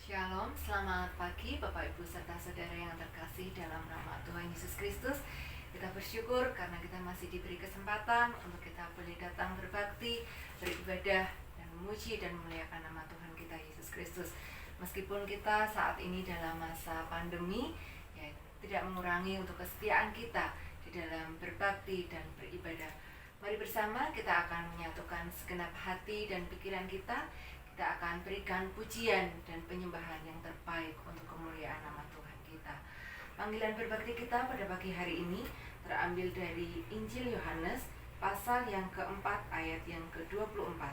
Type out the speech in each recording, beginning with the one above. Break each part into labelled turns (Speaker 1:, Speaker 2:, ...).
Speaker 1: Shalom, selamat pagi Bapak Ibu serta saudara yang terkasih dalam nama Tuhan Yesus Kristus. Kita bersyukur karena kita masih diberi kesempatan untuk kita boleh datang berbakti, beribadah, dan memuji dan memuliakan nama Tuhan kita Yesus Kristus. Meskipun kita saat ini dalam masa pandemi, ya, tidak mengurangi untuk kesetiaan kita di dalam berbakti dan beribadah. Mari bersama kita akan menyatukan segenap hati dan pikiran kita. Kita akan berikan pujian dan penyembahan yang terbaik untuk kemuliaan nama Tuhan kita. Panggilan berbakti kita pada pagi hari ini terambil dari Injil Yohanes pasal yang keempat ayat yang ke-24.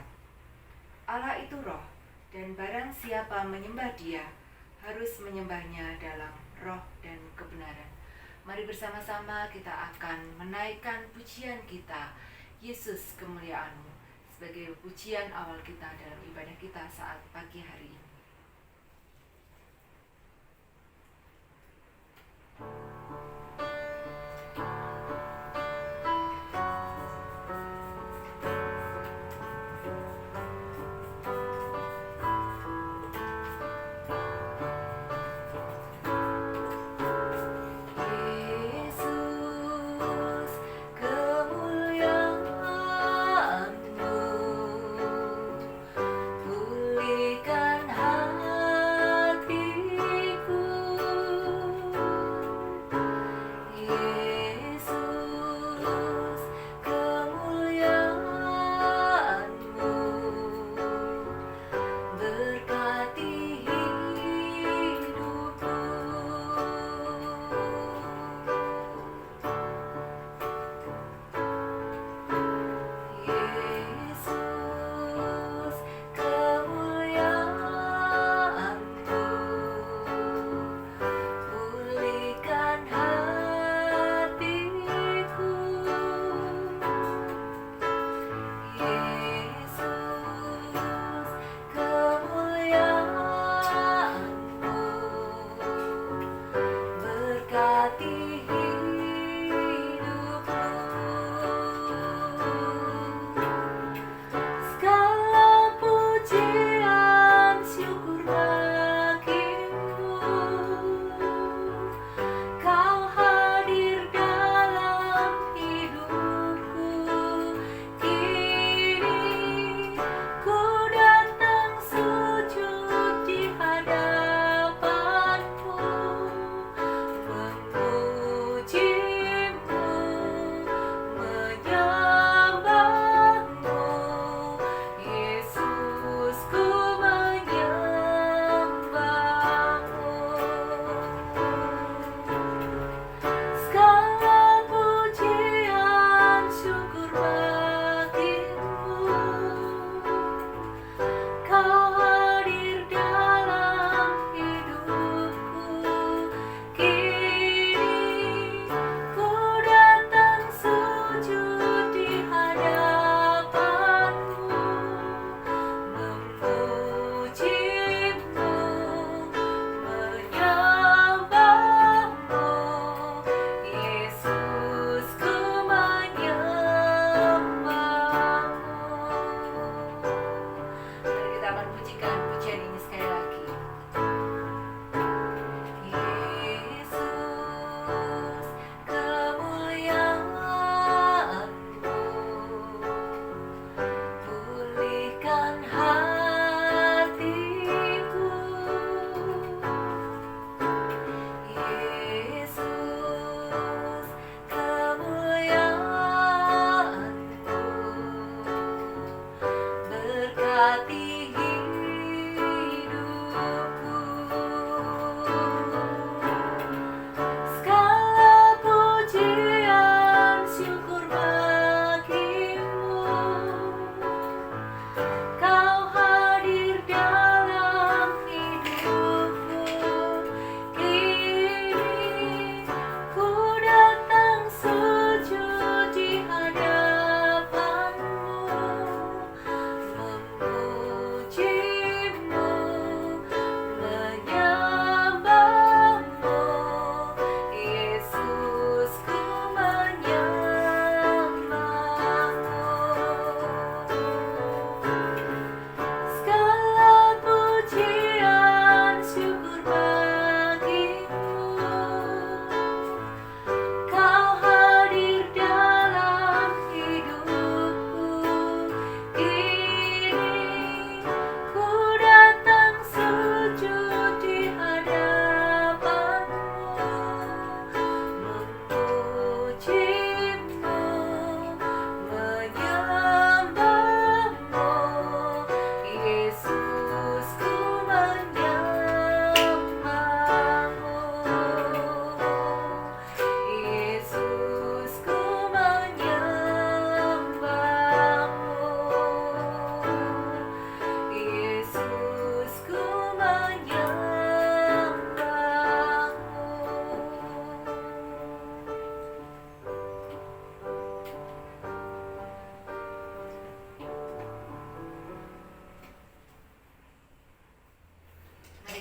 Speaker 1: Allah itu roh, dan barang siapa menyembah Dia harus menyembahnya dalam roh dan kebenaran. Mari bersama-sama kita akan menaikkan pujian kita, Yesus kemuliaan-Mu, sebagai pujian awal kita dalam ibadah kita saat pagi hari ini.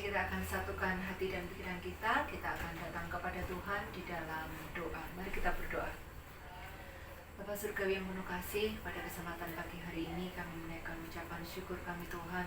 Speaker 1: kira akan satukan hati dan pikiran kita akan datang kepada Tuhan di dalam doa. Mari kita berdoa. Bapa Surgawi yang penuh kasih, pada kesempatan pagi hari ini kami menaikkan ucapan syukur kami Tuhan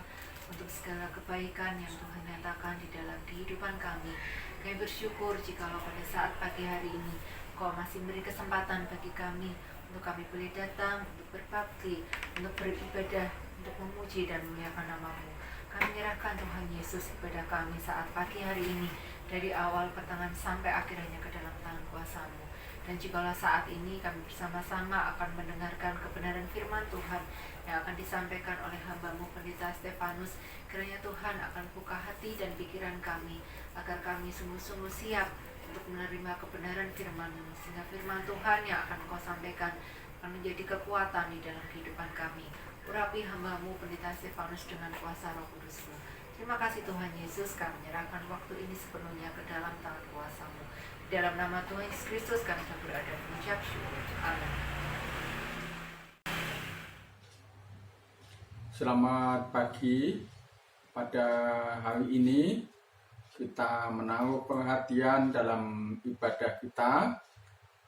Speaker 1: untuk segala kebaikan yang Tuhan nyatakan di dalam kehidupan kami. Kami bersyukur jikalau pada saat pagi hari ini Kau masih beri kesempatan bagi kami untuk kami boleh datang, untuk berbakti, untuk beribadah, untuk memuji dan memuliakan nama-Mu. Kami menyerahkan Tuhan Yesus kepada kami saat pagi hari ini, dari awal pertengahan sampai akhirnya ke dalam tangan kuasa-Mu. Dan jikalau saat ini kami bersama-sama akan mendengarkan kebenaran firman Tuhan yang akan disampaikan oleh hamba-Mu Pendeta Stefanus, kiranya Tuhan akan buka hati dan pikiran kami, agar kami sungguh-sungguh siap untuk menerima kebenaran firman-Mu, sehingga firman Tuhan yang akan Engkau sampaikan akan menjadi kekuatan di dalam kehidupan kami. Urapi hamba-Mu Pendeta Stefanus dengan kuasa Roh Kudus-Mu. Terima kasih Tuhan Yesus, kami menyerahkan waktu ini sepenuhnya ke dalam tangan kuasa-Mu. Dalam nama Tuhan Yesus Kristus kami telah berada mengucap syukur. Amin.
Speaker 2: Selamat pagi. Pada hari ini kita menaruh perhatian dalam ibadah kita.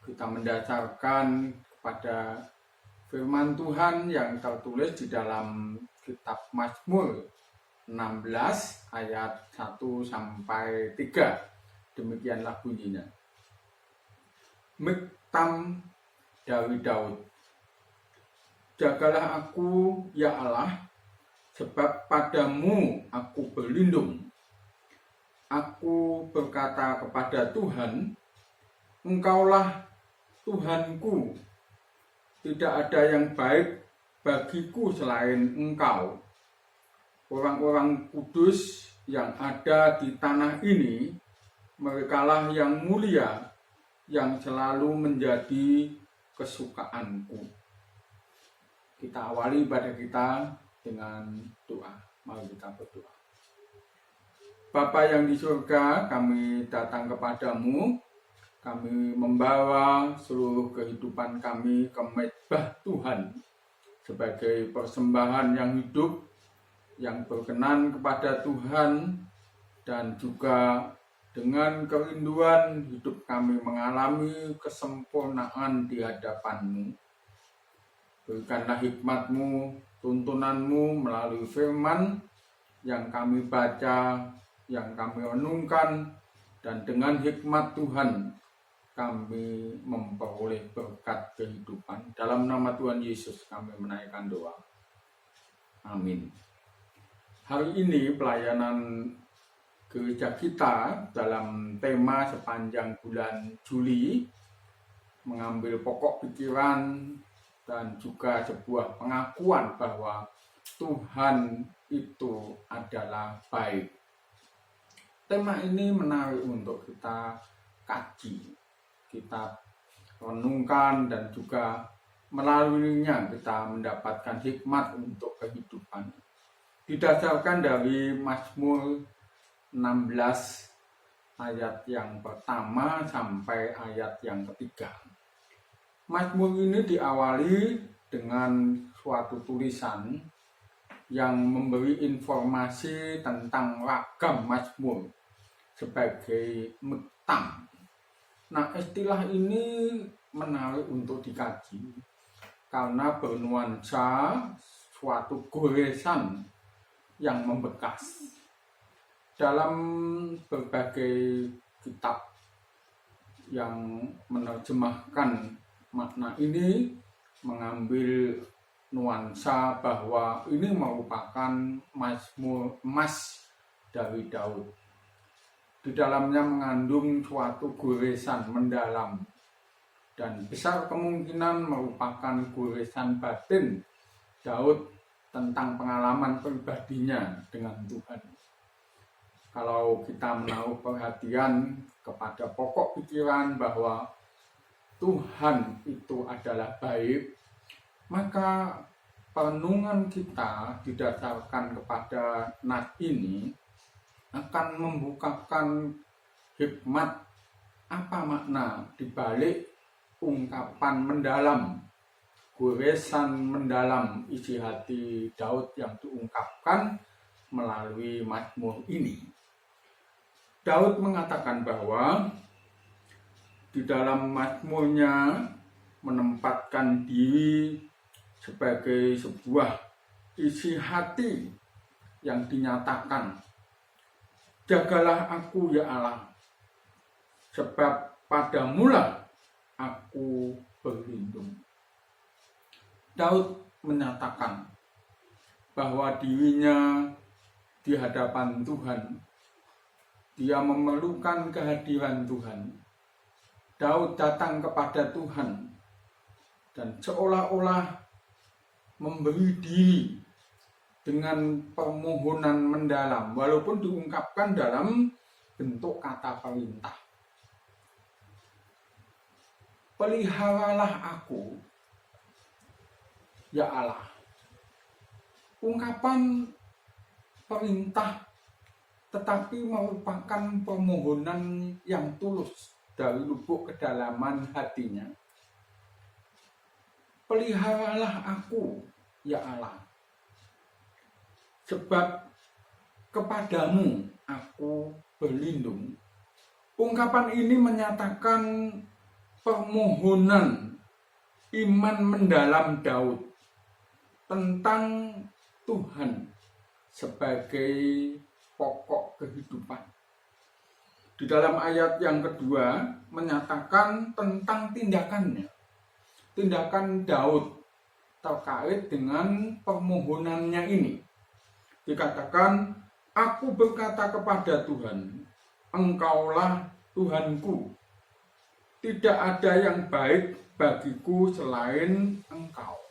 Speaker 2: Kita mendasarkan kepada firman Tuhan yang tertulis di dalam kitab Mazmur 16 ayat 1 sampai 3. Demikianlah bunyinya. Miktam dari Daud. Jagalah aku, ya Allah, sebab padamu aku berlindung. Aku berkata kepada Tuhan, Engkaulah Tuhanku. Tidak ada yang baik bagiku selain Engkau. Orang-orang kudus yang ada di tanah ini, merekalah yang mulia, yang selalu menjadi kesukaanku. Kita awali ibadah kita dengan doa. Mari kita berdoa. Bapa yang di surga, kami datang kepadamu. Kami membawa seluruh kehidupan kami ke mezbah Tuhan sebagai persembahan yang hidup, yang berkenan kepada Tuhan, dan juga dengan kerinduan hidup kami mengalami kesempurnaan di hadapan-Mu. Berikanlah hikmat-Mu, tuntunan-Mu melalui firman yang kami baca, yang kami renungkan, dan dengan hikmat Tuhan kami memperoleh berkat kehidupan. Dalam nama Tuhan Yesus kami menaikkan doa. Amin. Hari ini pelayanan gereja kita dalam tema sepanjang bulan Juli mengambil pokok pikiran dan juga sebuah pengakuan bahwa Tuhan itu adalah baik. Tema ini menarik untuk kita kaji, kita renungkan, dan juga melaluinya kita mendapatkan hikmat untuk kehidupan. Didasarkan dari Mazmur 16 ayat yang pertama sampai ayat yang ketiga. Mazmur ini diawali dengan suatu tulisan yang memberi informasi tentang ragam mazmur sebagai miktam. Nah, istilah ini menarik untuk dikaji karena bernuansa suatu goresan yang membekas. Dalam berbagai kitab yang menerjemahkan makna ini mengambil nuansa bahwa ini merupakan mazmur emas dari Daud. Di dalamnya mengandung suatu goresan mendalam dan besar kemungkinan merupakan goresan batin Daud tentang pengalaman pribadinya dengan Tuhan. Kalau kita menaruh perhatian kepada pokok pikiran bahwa Tuhan itu adalah baik, maka perenungan kita didasarkan kepada nas ini akan membukakan hikmat apa makna dibalik ungkapan mendalam, goresan mendalam isi hati Daud yang diungkapkan melalui mazmur ini. Daud mengatakan bahwa di dalam mazmurnya menempatkan diri sebagai sebuah isi hati yang dinyatakan, jagalah aku ya Allah, sebab padamulah aku berlindung. Daud menyatakan bahwa dirinya di hadapan Tuhan, dia memerlukan kehadiran Tuhan. Daud datang kepada Tuhan dan seolah-olah memberi diri dengan permohonan mendalam, walaupun diungkapkan dalam bentuk kata perintah. Peliharalah aku, ya Allah. Ungkapan perintah tetapi merupakan permohonan yang tulus dari lubuk kedalaman hatinya. Peliharalah aku, ya Allah, sebab kepadamu aku berlindung. Ungkapan ini menyatakan permohonan iman mendalam Daud tentang Tuhan sebagai pokok kehidupan. Di dalam ayat yang kedua menyatakan tentang tindakannya. Tindakan Daud terkait dengan permohonannya ini. Dikatakan, aku berkata kepada Tuhan, Engkaulah Tuhanku. Tidak ada yang baik bagiku selain Engkau.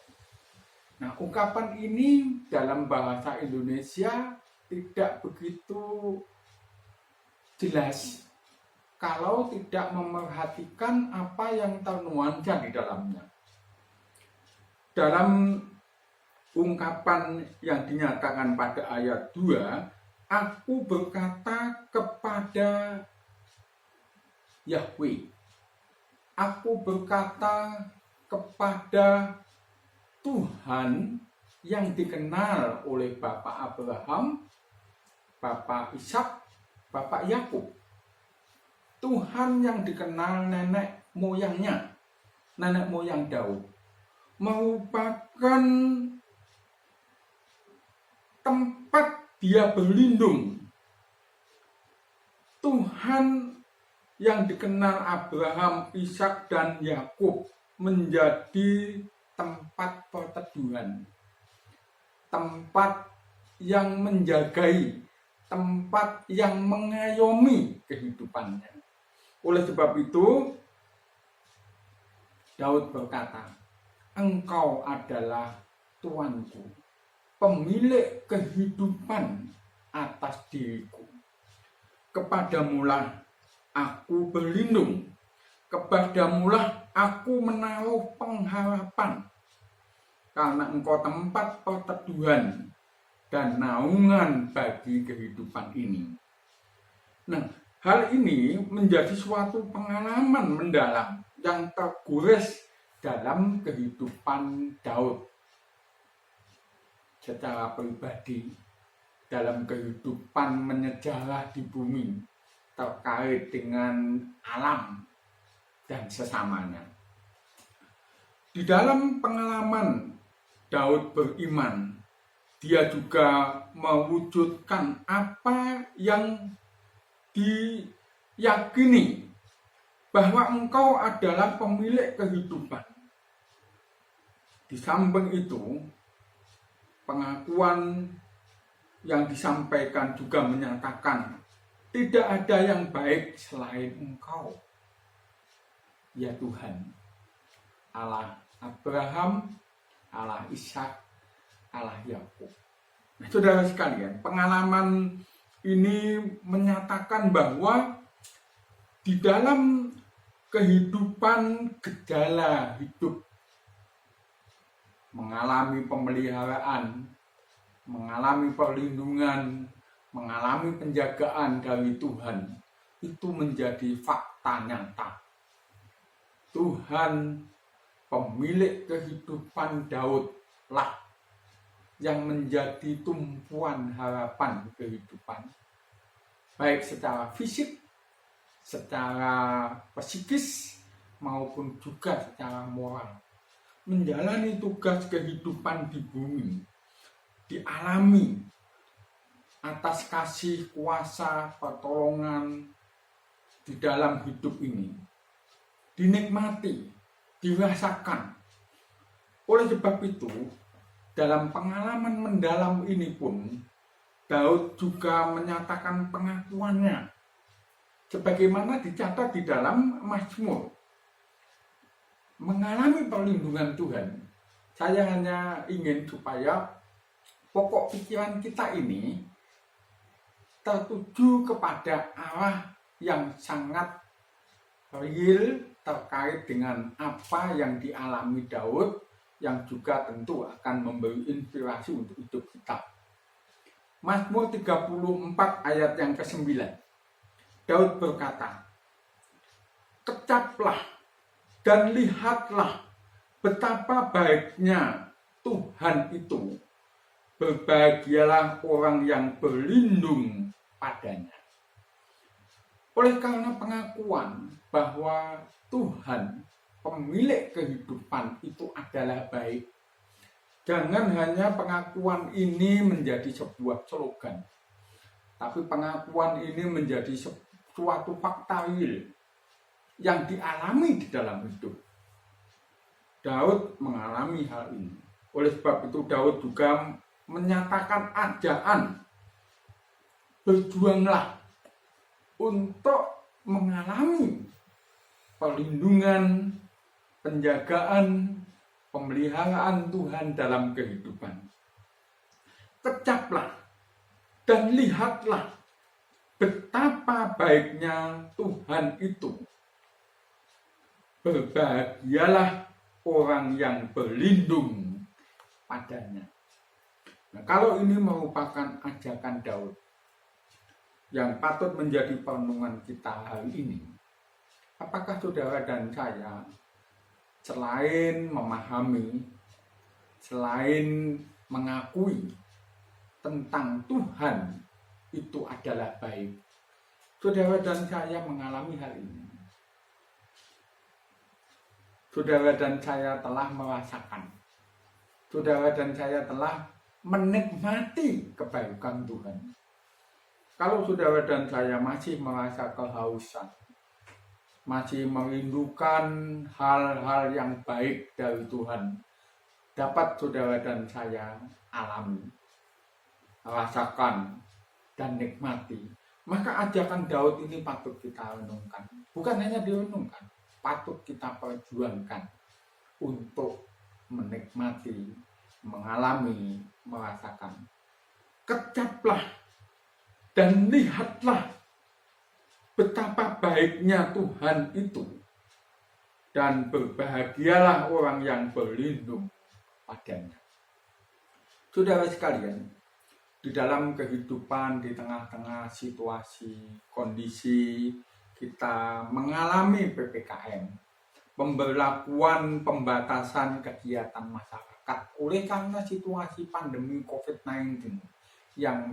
Speaker 2: Nah, ungkapan ini dalam bahasa Indonesia tidak begitu jelas kalau tidak memerhatikan apa yang ternuansa di dalamnya. Dalam ungkapan yang dinyatakan pada ayat 2, aku berkata kepada Yahweh. Aku berkata kepada Tuhan yang dikenal oleh Bapak Abraham, Bapak Ishak, Bapak Yakub. Tuhan yang dikenal nenek moyangnya, nenek moyang Daud, merupakan tempat dia berlindung. Tuhan yang dikenal Abraham, Ishak, dan Yakub menjadi tempat perteduhan, tempat yang menjagai, tempat yang mengayomi kehidupannya. Oleh sebab itu, Daud berkata, Engkau adalah Tuanku, pemilik kehidupan atas diriku. Kepadamulah aku berlindung, kepadamulah aku menaruh pengharapan, karena Engkau tempat perteduhan dan naungan bagi kehidupan ini. Nah, hal ini menjadi suatu pengalaman mendalam yang tergores dalam kehidupan Daud secara pribadi, dalam kehidupan menyejarah di bumi terkait dengan alam dan sesamanya. Di dalam pengalaman Daud beriman, dia juga mewujudkan apa yang diyakini, bahwa Engkau adalah pemilik kehidupan. Di samping itu, pengakuan yang disampaikan juga menyatakan tidak ada yang baik selain Engkau, ya Tuhan, Allah Abraham, Allah Ishak, Allah Yakub. Nah, saudara sekalian, pengalaman ini menyatakan bahwa di dalam kehidupan gejala hidup, mengalami pemeliharaan, mengalami perlindungan, mengalami penjagaan dari Tuhan, itu menjadi fakta nyata. Tuhan, pemilik kehidupan Daud lah yang menjadi tumpuan harapan kehidupan. baik secara fisik, secara psikis, maupun juga secara moral. Menjalani tugas kehidupan di bumi, dialami atas kasih, kuasa, pertolongan di dalam hidup ini, dinikmati, dirasakan. Oleh sebab itu, dalam pengalaman mendalam ini pun, Daud juga menyatakan pengakuannya sebagaimana dicatat di dalam Mazmur. Mengalami perlindungan Tuhan, saya hanya ingin supaya pokok pikiran kita ini tertuju kepada Allah yang sangat real terkait dengan apa yang dialami Daud, yang juga tentu akan memberi inspirasi untuk hidup kita. Mazmur 34 ayat yang ke-9. Daud berkata, "Kecaplah dan lihatlah betapa baiknya Tuhan itu. Berbahagialah orang yang berlindung padanya." Oleh karena pengakuan bahwa Tuhan, pemilik kehidupan itu adalah baik, jangan hanya pengakuan ini menjadi sebuah slogan, tapi pengakuan ini menjadi suatu fakta real yang dialami di dalam hidup. Daud mengalami hal ini. Oleh sebab itu Daud juga menyatakan ajaan, berjuanglah untuk mengalami perlindungan, penjagaan, pemeliharaan Tuhan dalam kehidupan. Kecaplah dan lihatlah betapa baiknya Tuhan itu. Berbahagialah orang yang berlindung padanya. Nah, kalau ini merupakan ajakan Daud yang patut menjadi perenungan kita hari ini, apakah saudara dan saya selain memahami, selain mengakui tentang Tuhan itu adalah baik, saudara dan saya mengalami hal ini? Saudara dan saya telah merasakan, saudara dan saya telah menikmati kebaikan Tuhan. Kalau saudara dan saya masih merasa kehausan, masih merindukan hal-hal yang baik dari Tuhan, dapat saudara dan saya alami, rasakan, dan nikmati, maka ajakan Daud ini patut kita renungkan. Bukan hanya direnungkan, patut kita perjuangkan untuk menikmati, mengalami, merasakan. Kecaplah dan lihatlah betapa baiknya Tuhan itu, dan berbahagialah orang yang berlindung padanya. Saudara sekalian, di dalam kehidupan, di tengah-tengah situasi, kondisi kita mengalami PPKM, pemberlakuan pembatasan kegiatan masyarakat oleh karena situasi pandemi COVID-19 yang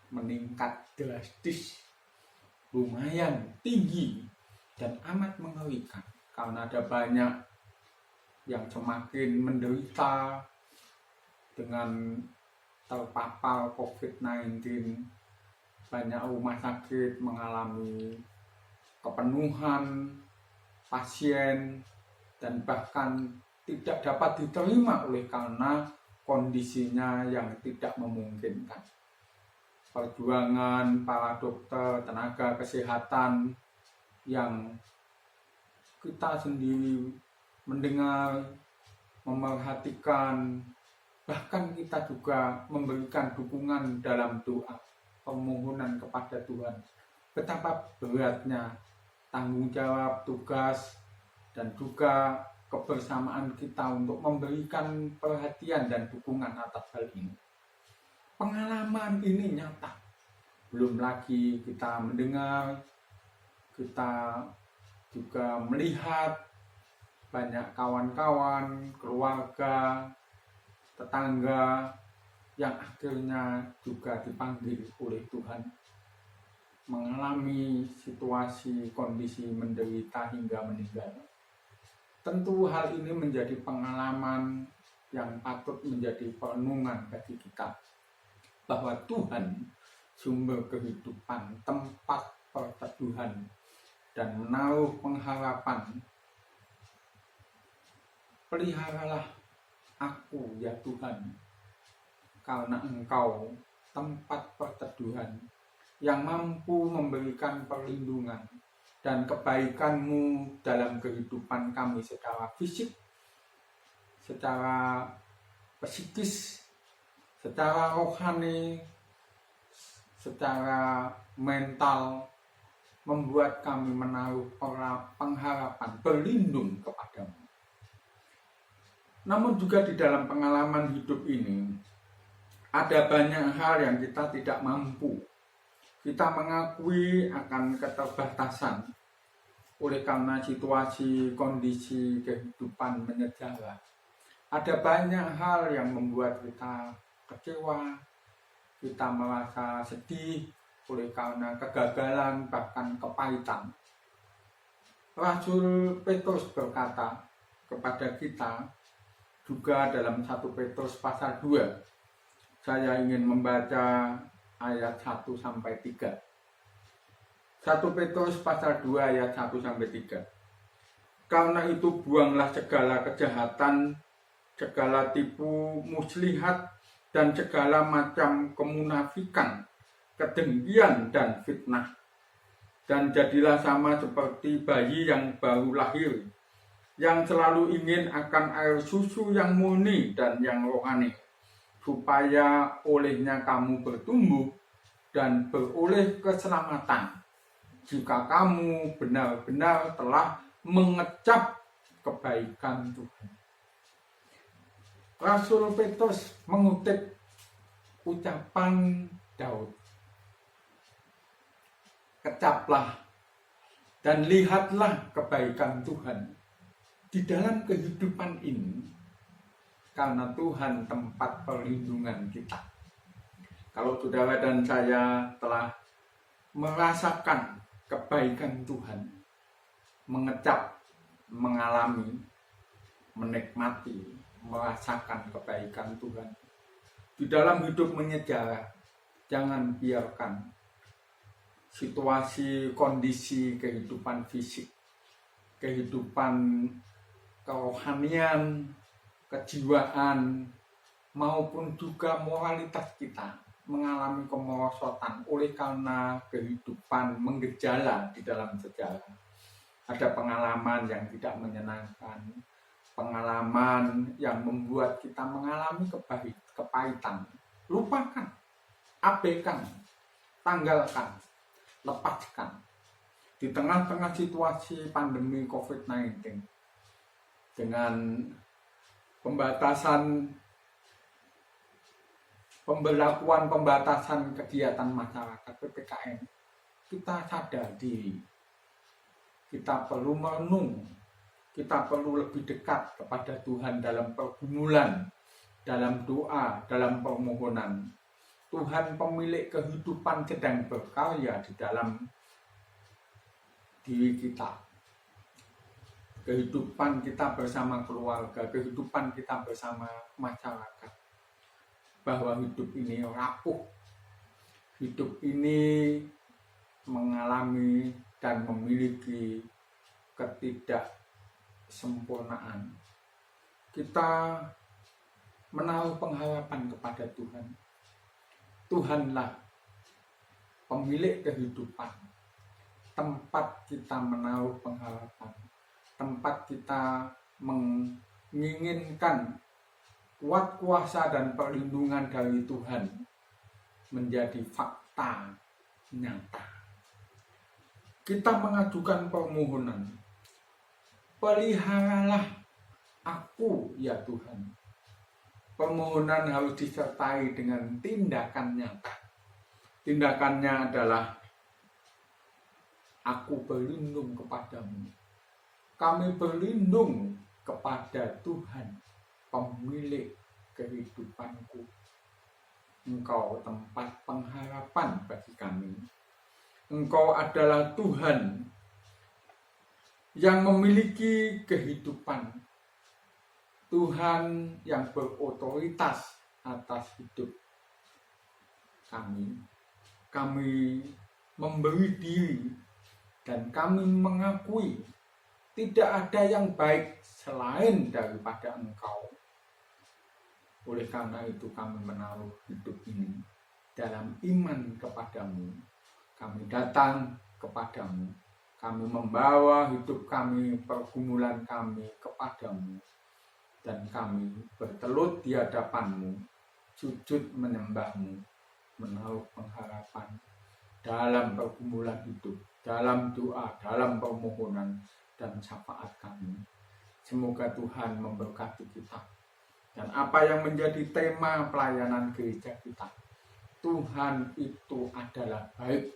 Speaker 2: meningkat drastis, lumayan tinggi dan amat mengerikan, karena ada banyak yang semakin menderita dengan terpapar COVID-19. Banyak rumah sakit mengalami kepenuhan pasien dan bahkan tidak dapat diterima oleh karena kondisinya yang tidak memungkinkan. Perjuangan para dokter, tenaga kesehatan yang kita sendiri mendengar, memerhatikan, bahkan kita juga memberikan dukungan dalam doa, permohonan kepada Tuhan. Betapa beratnya tanggung jawab, tugas, dan juga kebersamaan kita untuk memberikan perhatian dan dukungan atas hal ini. Pengalaman ini nyata. Belum lagi kita mendengar, kita juga melihat banyak kawan-kawan, keluarga, tetangga yang akhirnya juga dipanggil oleh Tuhan mengalami situasi kondisi menderita hingga meninggal. Tentu hal ini menjadi pengalaman yang patut menjadi perenungan bagi kita bahwa Tuhan sumber kehidupan, tempat perteduhan dan menaruh pengharapan. Peliharalah aku ya Tuhan, karena Engkau tempat perteduhan yang mampu memberikan perlindungan dan kebaikan-Mu dalam kehidupan kami secara fisik, secara psikis, secara rohani, secara mental, membuat kami menaruh pengharapan berlindung kepadamu. Namun juga di dalam pengalaman hidup ini, ada banyak hal yang kita tidak mampu. Kita mengakui akan keterbatasan oleh karena situasi kondisi kehidupan menyejara. Ada banyak hal yang membuat kita kecewa, kita merasa sedih oleh karena kegagalan bahkan kepahitan. Rasul Petrus berkata kepada kita juga dalam 1 Petrus pasal 2. Saya ingin membaca ayat 1-3. 1 Petrus pasal 2 ayat 1-3. Karena itu buanglah segala kejahatan, segala tipu muslihat, dan segala macam kemunafikan, kedengkian dan fitnah. Dan jadilah sama seperti bayi yang baru lahir, yang selalu ingin akan air susu yang murni dan yang rohani, supaya olehnya kamu bertumbuh dan beroleh keselamatan, jika kamu benar-benar telah mengecap kebaikan Tuhan. Rasul Petrus mengutip ucapan Daud, kecaplah dan lihatlah kebaikan Tuhan di dalam kehidupan ini, karena Tuhan tempat perlindungan kita. Kalau saudara dan saya telah merasakan kebaikan Tuhan, mengecap, mengalami, menikmati, merasakan kebaikan Tuhan di dalam hidup menyejara, jangan biarkan situasi kondisi kehidupan fisik, kehidupan kerohanian, kejiwaan, maupun juga moralitas kita mengalami kemerosotan oleh karena kehidupan menggejala di dalam sejarah. Ada pengalaman yang tidak menyenangkan, pengalaman yang membuat kita mengalami kepahitan. Lupakan, abaikan, tanggalkan, lepaskan. Di tengah-tengah situasi pandemi COVID-19 dengan pembatasan kegiatan masyarakat PPKM, kita sadar diri, kita perlu merenung, kita perlu lebih dekat kepada Tuhan dalam pergumulan, dalam doa, dalam permohonan. Tuhan pemilik kehidupan sedang berkarya di dalam diri kita, kehidupan kita bersama keluarga, kehidupan kita bersama masyarakat, bahwa hidup ini rapuh, hidup ini mengalami dan memiliki ketidaksempurnaan. Kita menaruh pengharapan kepada Tuhan. Tuhanlah pemilik kehidupan, tempat kita menaruh pengharapan, tempat kita menginginkan kuat kuasa dan perlindungan dari Tuhan menjadi fakta nyata. Kita mengajukan permohonan, peliharalah aku ya Tuhan. Permohonan harus disertai dengan tindakan nyata. Tindakannya adalah aku berlindung kepadamu. Kami berlindung kepada Tuhan, pemilik kehidupanku. Engkau tempat pengharapan bagi kami. Engkau adalah Tuhan yang memiliki kehidupan, Tuhan yang berotoritas atas hidup kami. Kami memberi diri dan kami mengakui tidak ada yang baik selain daripada Engkau. Oleh karena itu kami menaruh hidup ini dalam iman kepadamu. Kami datang kepadamu. Kami membawa hidup kami, pergumulan kami kepadamu. Dan kami bertelut di hadapanmu, sujud menyembahmu, menaruh pengharapan dalam pergumulan hidup, dalam doa, dalam permohonan dan syafaat kami. Semoga Tuhan memberkati kita. Dan apa yang menjadi tema pelayanan gereja kita, Tuhan itu adalah baik,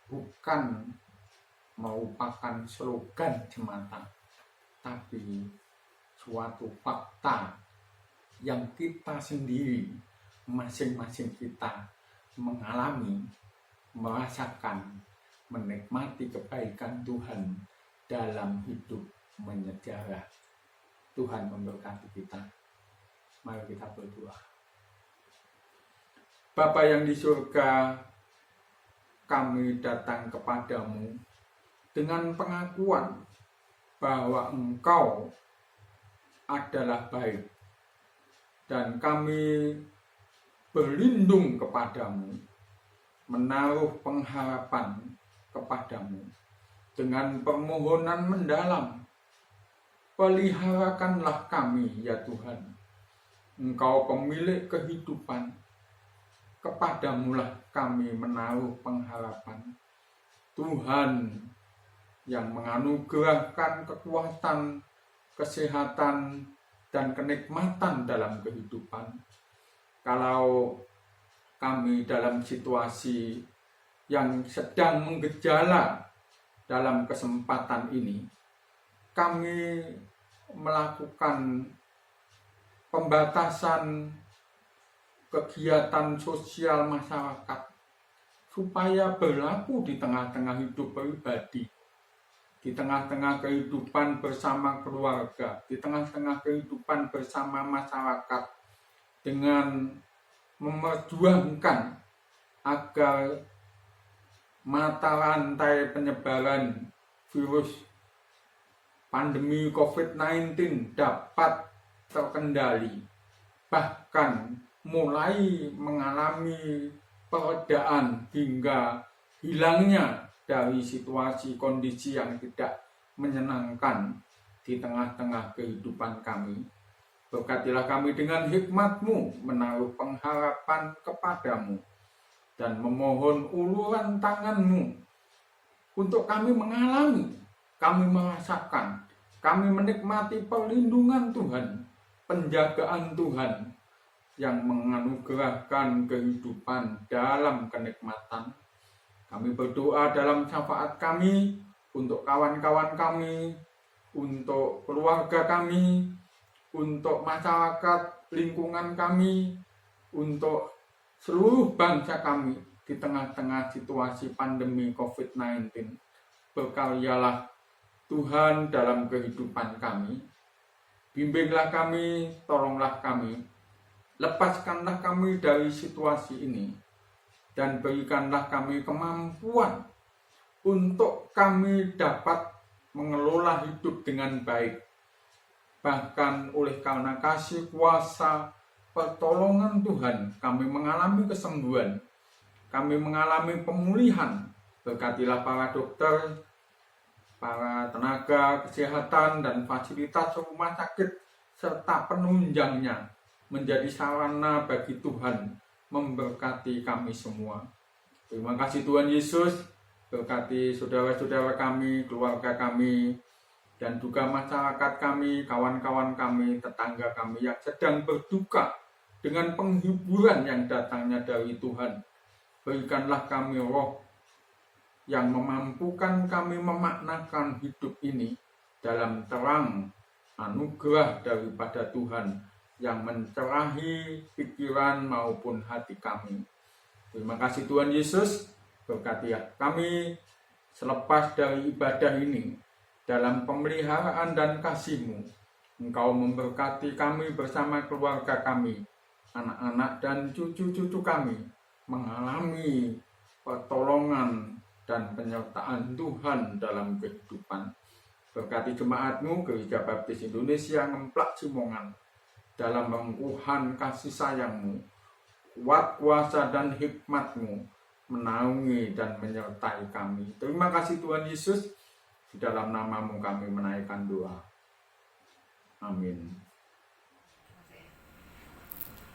Speaker 2: bukan merupakan slogan semata, tapi suatu fakta yang kita sendiri, masing-masing kita mengalami, merasakan, menikmati kebaikan Tuhan dalam hidup menyejarah. Tuhan memberkati kita. Mari kita berdoa. Bapa yang di surga, kami datang kepadamu dengan pengakuan bahwa Engkau adalah baik, dan kami berlindung kepadamu, menaruh pengharapan kepadamu dengan permohonan mendalam. Peliharakanlah kami ya Tuhan, Engkau pemilik kehidupan, kepadamulah kami menaruh pengharapan. Tuhan yang menganugerahkan kekuatan, kesehatan, dan kenikmatan dalam kehidupan. Kalau kami dalam situasi yang sedang menggejala dalam kesempatan ini, kami melakukan pembatasan kegiatan sosial masyarakat supaya berlaku di tengah-tengah hidup pribadi, di tengah-tengah kehidupan bersama keluarga, di tengah-tengah kehidupan bersama masyarakat, dengan memperjuangkan agar mata rantai penyebaran virus pandemi COVID-19 dapat terkendali, bahkan mulai mengalami peredaan hingga hilangnya dari situasi kondisi yang tidak menyenangkan di tengah-tengah kehidupan kami. Berkatilah kami dengan hikmat-Mu menaruh pengharapan kepadamu dan memohon uluran tangan-Mu untuk kami mengalami, kami merasakan, kami menikmati perlindungan Tuhan, penjagaan Tuhan yang menganugerahkan kehidupan dalam kenikmatan. Kami berdoa dalam syafaat kami untuk kawan-kawan kami, untuk keluarga kami, untuk masyarakat lingkungan kami, untuk seluruh bangsa kami di tengah-tengah situasi pandemi COVID-19. Berkaryalah Tuhan dalam kehidupan kami. Bimbinglah kami, tolonglah kami. Lepaskanlah kami dari situasi ini. Dan berikanlah kami kemampuan untuk kami dapat mengelola hidup dengan baik. Bahkan oleh karena kasih kuasa pertolongan Tuhan, kami mengalami kesembuhan, kami mengalami pemulihan. Berkatilah para dokter, para tenaga kesehatan, dan fasilitas rumah sakit, serta penunjangnya menjadi sarana bagi Tuhan memberkati kami semua. Terima kasih Tuhan Yesus, berkati saudara-saudara kami, keluarga kami, dan juga masyarakat kami, kawan-kawan kami, tetangga kami yang sedang berduka dengan penghiburan yang datangnya dari Tuhan. Berikanlah kami roh yang memampukan kami memaknakan hidup ini dalam terang anugerah daripada Tuhan yang mencerahi pikiran maupun hati kami. Terima kasih Tuhan Yesus, berkati kami selepas dari ibadah ini dalam pemeliharaan dan kasih-Mu. Engkau memberkati kami bersama keluarga kami, anak-anak dan cucu-cucu kami mengalami pertolongan dan penyertaan Tuhan dalam kehidupan. Berkati jemaat-Mu Gereja Baptis Indonesia Ngemplak Simongan dalam rengkuhan kasih sayang-Mu, kuat kuasa dan hikmat-Mu menaungi dan menyertai kami. Terima kasih Tuhan Yesus, di dalam nama-Mu kami menaikkan doa. Amin.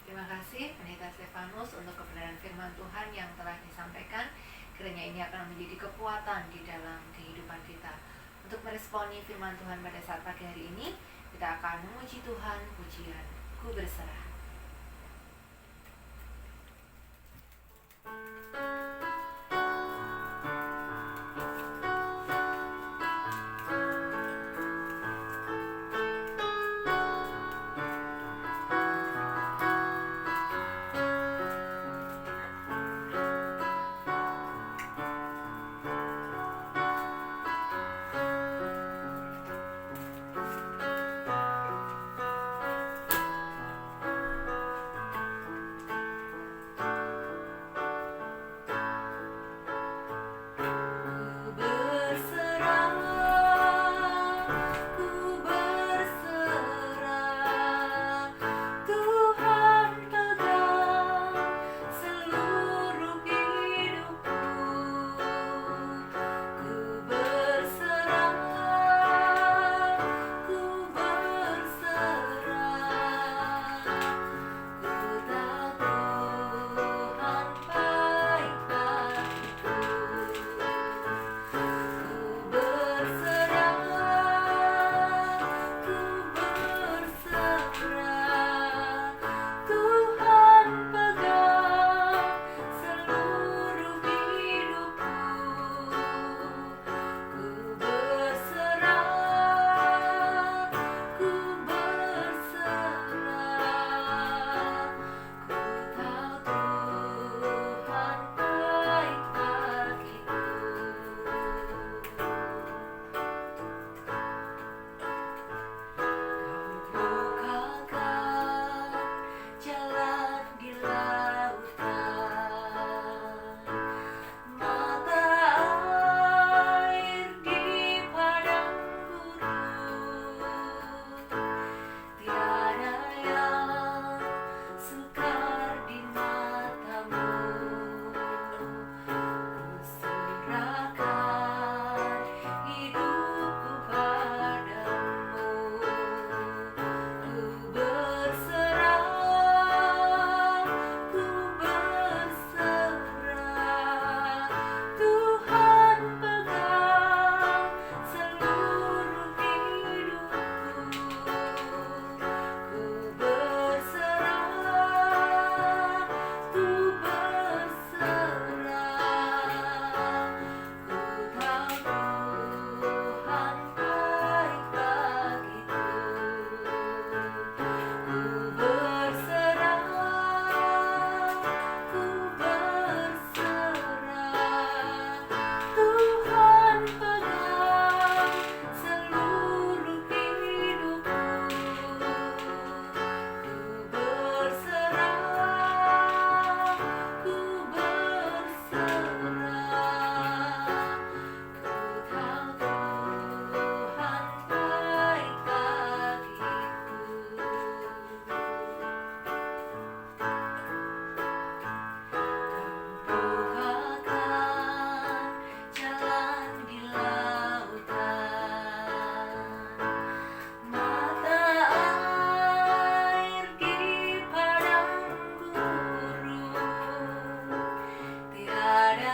Speaker 1: Terima kasih Pendeta Stefanus untuk kebenaran firman Tuhan yang telah disampaikan. Kiranya ini akan menjadi kekuatan di dalam kehidupan kita. Untuk meresponi firman Tuhan pada saat pagi hari ini, kita akan memuji Tuhan pujian Ku Berserah. Tiada